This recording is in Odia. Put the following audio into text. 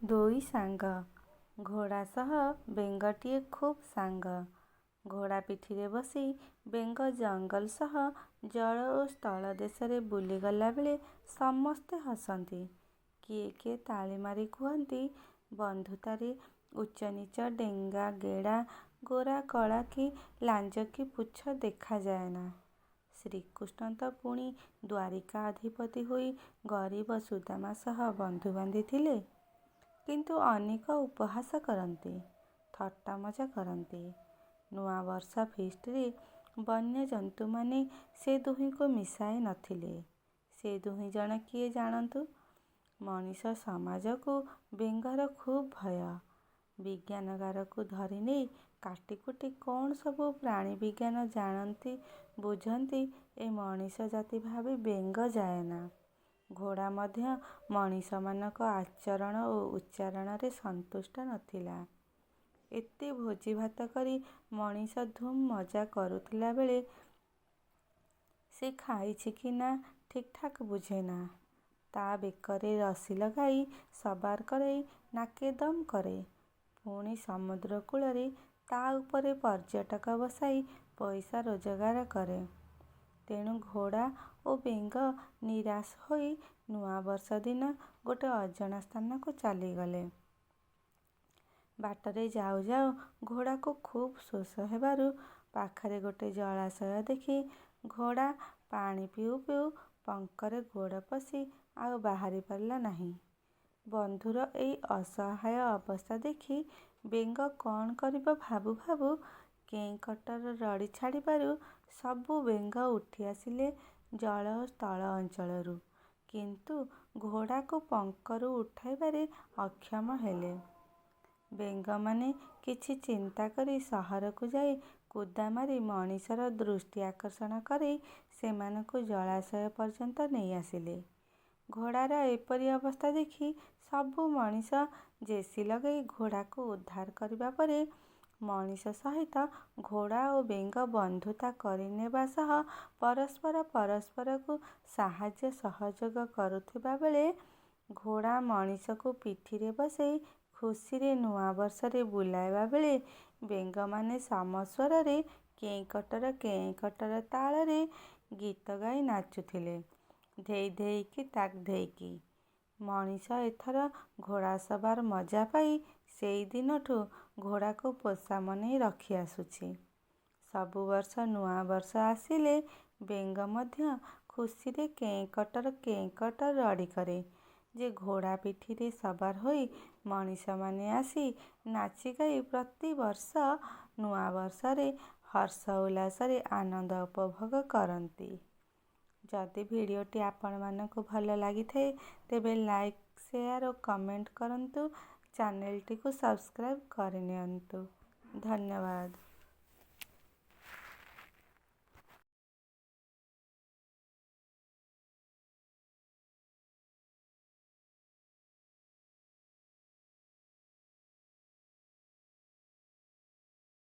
ଦୁଇ ସାଙ୍ଗ। ଘୋଡ଼ା ସହ ବେଙ୍ଗଟିଏ ଖୁବ୍ ସାଙ୍ଗ। ଘୋଡ଼ା ପିଠିରେ ବସି ବେଙ୍ଗ ଜଙ୍ଗଲ ସହ ଜଳ ଓ ସ୍ଥଳ ଦେଶରେ ବୁଲିଗଲାବେଳେ ସମସ୍ତେ ହସନ୍ତି। କିଏ କିଏ ତାଳି ମାରି କୁହନ୍ତି, ବନ୍ଧୁତାରେ ଉଚ୍ଚନୀଚ, ଡେଙ୍ଗା ଗେଡ଼ା, ଗୋରା କଳା କି ଲାଞ୍ଜ କି ପୁଚ୍ଛ ଦେଖାଯାଏନା। ଶ୍ରୀକୃଷ୍ଣ ତ ପୁଣି ଦ୍ୱାରିକାଧିପତି ହୋଇ ଗରିବ ସୁଦାମା ସହ ବନ୍ଧୁ ବାନ୍ଧିଥିଲେ। କିନ୍ତୁ ଅନେକ ଉପହାସ କରନ୍ତି, ଥଟ୍ଟା ମଜା କରନ୍ତି। ନୂଆବର୍ଷ ଫିଷ୍ଟରେ ବନ୍ୟଜନ୍ତୁମାନେ ସେ ଦୁହିଁଙ୍କୁ ମିଶାଇ ନଥିଲେ। ସେ ଦୁହିଁ ଜଣ କିଏ ଜାଣନ୍ତୁ? ମଣିଷ ସମାଜକୁ ବେଙ୍ଗର ଖୁବ୍ ଭୟ। ବିଜ୍ଞାନଗାରକୁ ଧରିନେଇ କାଟିକୁଟି କ'ଣ ସବୁ ପ୍ରାଣୀବିଜ୍ଞାନ ଜାଣନ୍ତି ବୁଝନ୍ତି ଏ ମଣିଷ ଜାତି ଭାବି ବେଙ୍ଗ ଯାଏନା। ଘୋଡ଼ା ମଧ୍ୟ ମଣିଷମାନଙ୍କ ଆଚରଣ ଓ ଉଚ୍ଚାରଣରେ ସନ୍ତୁଷ୍ଟ ନଥିଲା। ଏତେ ଭୋଜିଭାତ କରି ମଣିଷ ଧୁମ୍ ମଜା କରୁଥିଲା ବେଳେ ସେ ଖାଇଛି କି ନା ଠିକ୍ଠାକ୍ ବୁଝେନା। ତା ବେକରେ ରଶି ଲଗାଇ ସବାର କରାଇ ନାକେ ଦମ୍ କରେ। ପୁଣି ସମୁଦ୍ର କୂଳରେ ତା ଉପରେ ପର୍ଯ୍ୟଟକ ବସାଇ ପଇସା ରୋଜଗାର କରେ। ତେଣୁ ଘୋଡ଼ା ଓ ବେଙ୍ଗ ନିରାଶ ହୋଇ ନୂଆବର୍ଷ ଦିନ ଗୋଟେ ଅଜଣା ସ୍ଥାନକୁ ଚାଲିଗଲେ। ବାଟରେ ଯାଉ ଯାଉ ଘୋଡ଼ାକୁ ଖୁବ୍ ଶୋଷ ହେବାରୁ ପାଖରେ ଗୋଟେ ଜଳାଶୟ ଦେଖି ଘୋଡ଼ା ପାଣି ପିଉ ପିଉ ପଙ୍କରେ ଗୋଡ଼ ପଶି ଆଉ ବାହାରି ପାରିଲା ନାହିଁ। ବନ୍ଧୁର ଏଇ ଅସହାୟ ଅବସ୍ଥା ଦେଖି ବେଙ୍ଗ କ'ଣ କରିବ ଭାବୁ ଭାବୁ କେଁକଟର ରଡ଼ି ଛାଡ଼ିବାରୁ ସବୁ ବେଙ୍ଗ ଉଠି ଆସିଲେ ଜଳ ଓ ସ୍ଥଳ ଅଞ୍ଚଳରୁ, କିନ୍ତୁ ଘୋଡ଼ାକୁ ପଙ୍କରୁ ଉଠାଇବାରେ ଅକ୍ଷମ ହେଲେ। ବେଙ୍ଗମାନେ କିଛି ଚିନ୍ତା କରି ସହରକୁ ଯାଇ କୁଦା ମାରି ମଣିଷର ଦୃଷ୍ଟି ଆକର୍ଷଣ କରାଇ ସେମାନଙ୍କୁ ଜଳାଶୟ ପର୍ଯ୍ୟନ୍ତ ନେଇ ଆସିଲେ। ଘୋଡ଼ାର ଏପରି ଅବସ୍ଥା ଦେଖି ସବୁ ମଣିଷ ଜେସି ଲଗାଇ ଘୋଡ଼ାକୁ ଉଦ୍ଧାର କରିବା ପରେ ମଣିଷ ସହିତ ଘୋଡ଼ା ଓ ବେଙ୍ଗ ବନ୍ଧୁତା କରିନେବା ସହ ପରସ୍ପରକୁ ସାହାଯ୍ୟ ସହଯୋଗ କରୁଥିବା ବେଳେ ଘୋଡ଼ା ମଣିଷକୁ ପିଠିରେ ବସାଇ ଖୁସିରେ ନୂଆବର୍ଷରେ ବୁଲାଇବା ବେଳେ ବେଙ୍ଗମାନେ ସମସ୍ୱରରେ କେଁକଟର କେଁକଟର ତାଳରେ ଗୀତ ଗାଇ ନାଚୁଥିଲେ, ଧେଇ ଧେଇକି ତାକ୍ ଧେଇକି। ମଣିଷ ଏଥର ଘୋଡ଼ା ସବାର ମଜା ପାଇ ସେଇ ଦିନଠୁ ଘୋଡ଼ାକୁ ପୋଷା ମନେଇ ରଖି ଆସୁଛି। ସବୁ ବର୍ଷ ନୂଆବର୍ଷ ଆସିଲେ ବେଙ୍ଗ ମଧ୍ୟ ଖୁସିରେ କେଁକଟର କେଁକଟ ରଡ଼ି କରେ ଯେ ଘୋଡ଼ା ପିଠିରେ ସବାର ହୋଇ ମଣିଷମାନେ ଆସି ନାଚିଗାଇ ପ୍ରତିବର୍ଷ ନୂଆବର୍ଷରେ ହର୍ଷ ଉଲ୍ଲାସରେ ଆନନ୍ଦ ଉପଭୋଗ କରନ୍ତି। ଯଦି ଭିଡ଼ିଓଟି ଆପଣମାନଙ୍କୁ ଭଲ ଲାଗିଥାଏ ତେବେ ଲାଇକ୍, ସେୟାର ଓ କମେଣ୍ଟ କରନ୍ତୁ। ଚ୍ୟାନେଲଟିକୁ ସବସ୍କ୍ରାଇବ୍ କରିନିଅନ୍ତୁ। ଧନ୍ୟବାଦ।